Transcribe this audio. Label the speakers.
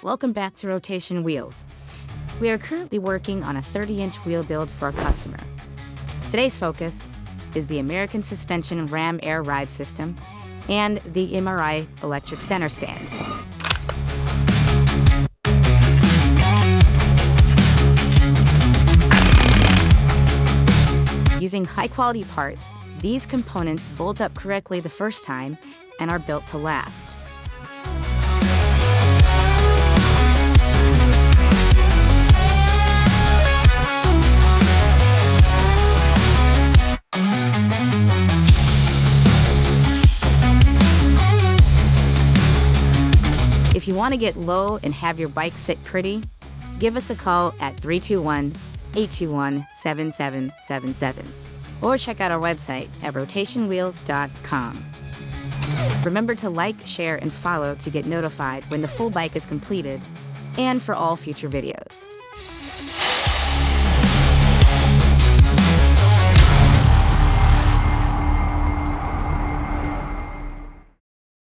Speaker 1: Welcome back to Rotation Wheels. We are currently working on a 30-inch wheel build for a customer. Today's focus is the American Suspension Ram Air Ride System and the MRI Electric Center Stand. Using high-quality parts, these components bolt up correctly the first time and are built to last. If you want to get low and have your bike sit pretty, give us a call at 321-821-7777 or check out our website at rotationwheels.com. Remember to like, share, and follow to get notified when the full bike is completed and for all future videos.